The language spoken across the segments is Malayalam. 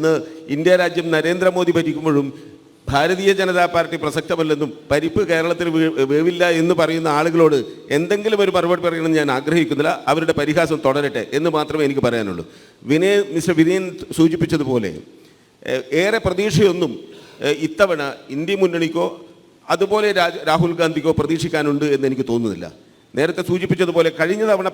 ഇന്ന് ഇന്ത്യ രാജ്യം നരേന്ദ്രമോദി ഭരിക്കുമ്പോഴും ഭാരതീയ ജനതാ പാർട്ടി പ്രസക്തമല്ലെന്നും പരിപ്പ് കേരളത്തിൽ വേവില്ല എന്ന് പറയുന്ന ആളുകളോട് എന്തെങ്കിലും ഒരു മറുപടി പറയണമെന്ന് ഞാൻ ആഗ്രഹിക്കുന്നില്ല. അവരുടെ പരിഹാസം തുടരട്ടെ എന്ന് മാത്രമേ എനിക്ക് പറയാനുള്ളൂ. മിസ്റ്റർ വിനയൻ സൂചിപ്പിച്ചതുപോലെ ഏറെ പ്രതീക്ഷയൊന്നും ഇത്തവണ ഇന്ത്യ മുന്നണിക്കോ അതുപോലെ രാഹുൽ ഗാന്ധിക്കോ പ്രതീക്ഷിക്കാനുണ്ട് എന്ന് എനിക്ക് തോന്നുന്നില്ല. നേരത്തെ സൂചിപ്പിച്ചതുപോലെ കഴിഞ്ഞ തവണ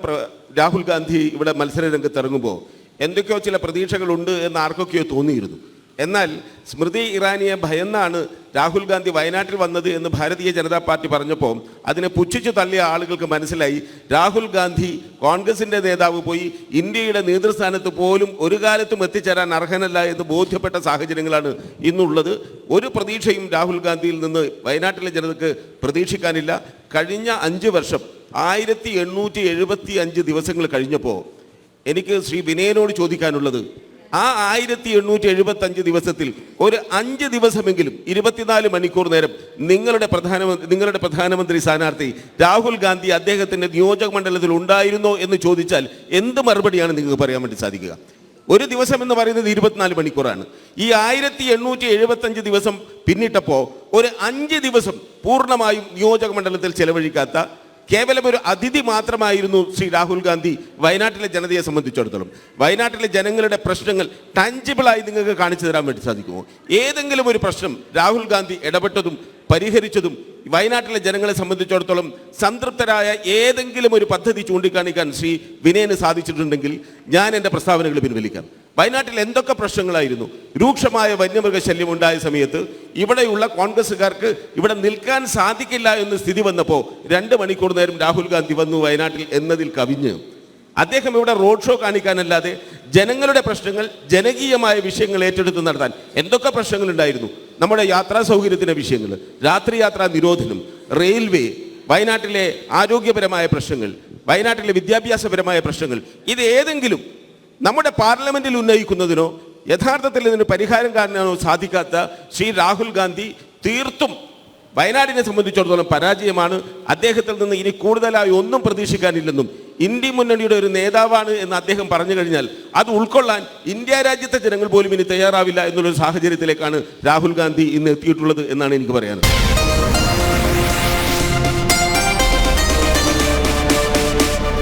രാഹുൽ ഗാന്ധി ഇവിടെ മത്സര രംഗത്ത് ഇറങ്ങുമ്പോൾ എന്തൊക്കെയോ ചില പ്രതീക്ഷകളുണ്ട് എന്ന് ആർക്കൊക്കെയോ തോന്നിയിരുന്നു. എന്നാൽ സ്മൃതി ഇറാനിയെ ഭയന്നാണ് രാഹുൽ ഗാന്ധി വയനാട്ടിൽ വന്നത് എന്ന് ഭാരതീയ ജനതാ പാർട്ടി പറഞ്ഞപ്പോൾ അതിനെ പുച്ഛിച്ചു തള്ളിയ ആളുകൾക്ക് മനസ്സിലായി രാഹുൽ ഗാന്ധി കോൺഗ്രസിൻ്റെ നേതാവ് പോയി ഇന്ത്യയുടെ നേതൃസ്ഥാനത്ത് പോലും ഒരു കാലത്തും എത്തിച്ചേരാൻ അർഹനല്ല എന്ന് ബോധ്യപ്പെട്ട സാഹചര്യങ്ങളാണ് ഇന്നുള്ളത്. ഒരു പ്രതീക്ഷയും രാഹുൽ ഗാന്ധിയിൽ നിന്ന് വയനാട്ടിലെ ജനതയ്ക്ക് പ്രതീക്ഷിക്കാനില്ല. കഴിഞ്ഞ 5 വർഷം 1875 ദിവസങ്ങൾ കഴിഞ്ഞപ്പോൾ എനിക്ക് ശ്രീ വിനയനോട് ചോദിക്കാനുള്ളത്, ആ 1875 ദിവസത്തിൽ ഒരു 5 ദിവസമെങ്കിലും 24 മണിക്കൂർ നേരം നിങ്ങളുടെ പ്രധാനമന്ത്രി സ്ഥാനാർത്ഥി രാഹുൽ ഗാന്ധി അദ്ദേഹത്തിൻ്റെ നിയോജക മണ്ഡലത്തിൽ ഉണ്ടായിരുന്നോ എന്ന് ചോദിച്ചാൽ എന്ത് മറുപടിയാണ് നിങ്ങൾക്ക് പറയാൻ വേണ്ടി സാധിക്കുക? ഒരു ദിവസം എന്ന് പറയുന്നത് 24 മണിക്കൂറാണ്. ഈ 1875 ദിവസം പിന്നിട്ടപ്പോൾ ഒരു 5 ദിവസം പൂർണ്ണമായും നിയോജക മണ്ഡലത്തിൽ ചെലവഴിക്കാത്ത കേവലം ഒരു അതിഥി മാത്രമായിരുന്നു ശ്രീ രാഹുൽ ഗാന്ധി വയനാട്ടിലെ ജനതയെ സംബന്ധിച്ചിടത്തോളം. വയനാട്ടിലെ ജനങ്ങളുടെ പ്രശ്നങ്ങൾ ടാഞ്ചിബിളായി നിങ്ങൾക്ക് കാണിച്ചു തരാൻ വേണ്ടി സാധിക്കുമോ? ഏതെങ്കിലും ഒരു പ്രശ്നം രാഹുൽ ഗാന്ധി ഇടപെട്ടതും പരിഹരിച്ചതും വയനാട്ടിലെ ജനങ്ങളെ സംബന്ധിച്ചിടത്തോളം സംതൃപ്തരായ ഏതെങ്കിലും ഒരു പദ്ധതി ചൂണ്ടിക്കാണിക്കാൻ ശ്രീ വിനയന് സാധിച്ചിട്ടുണ്ടെങ്കിൽ ഞാൻ എൻ്റെ പ്രസ്താവനകൾ പിൻവലിക്കാം. വയനാട്ടിൽ എന്തൊക്കെ പ്രശ്നങ്ങളായിരുന്നു? രൂക്ഷമായ വന്യമൃഗശല്യം ഉണ്ടായ സമയത്ത് ഇവിടെയുള്ള കോൺഗ്രസ്സുകാർക്ക് ഇവിടെ നിൽക്കാൻ സാധിക്കില്ല എന്ന് സ്ഥിതി വന്നപ്പോൾ 2 മണിക്കൂർ നേരം രാഹുൽ ഗാന്ധി വന്നു വയനാട്ടിൽ എന്നതിൽ കവിഞ്ഞ് അദ്ദേഹം ഇവിടെ റോഡ് ഷോ കാണിക്കാനല്ലാതെ ജനങ്ങളുടെ പ്രശ്നങ്ങൾ, ജനകീയമായ വിഷയങ്ങൾ ഏറ്റെടുത്ത് നടത്താൻ എന്തൊക്കെ പ്രശ്നങ്ങളുണ്ടായിരുന്നു? നമ്മുടെ യാത്രാ സൗകര്യത്തിൻ്റെ വിഷയങ്ങൾ, രാത്രി യാത്രാ നിരോധനം, റെയിൽവേ, വയനാട്ടിലെ ആരോഗ്യപരമായ പ്രശ്നങ്ങൾ, വയനാട്ടിലെ വിദ്യാഭ്യാസപരമായ പ്രശ്നങ്ങൾ, ഇത് ഏതെങ്കിലും നമ്മുടെ പാർലമെൻറ്റിൽ ഉന്നയിക്കുന്നതിനോ യഥാർത്ഥത്തിൽ ഇതിന് പരിഹാരം കാണാനോ സാധിക്കാത്ത ശ്രീ രാഹുൽ ഗാന്ധി തീർത്തും വയനാടിനെ സംബന്ധിച്ചിടത്തോളം പരാജയമാണ്. അദ്ദേഹത്തിൽ നിന്ന് ഇനി കൂടുതലായി ഒന്നും പ്രതീക്ഷിക്കാനില്ലെന്നും ഇന്ത്യ മുന്നണിയുടെ ഒരു നേതാവാണ് എന്ന് അദ്ദേഹം പറഞ്ഞു കഴിഞ്ഞാൽ അത് ഉൾക്കൊള്ളാൻ ഇന്ത്യ രാജ്യത്തെ ജനങ്ങൾ പോലും ഇനി തയ്യാറാവില്ല എന്നുള്ളൊരു സാഹചര്യത്തിലേക്കാണ് രാഹുൽ ഗാന്ധി ഇന്ന് എത്തിയിട്ടുള്ളത് എന്നാണ് എനിക്ക് പറയാനുള്ളത്.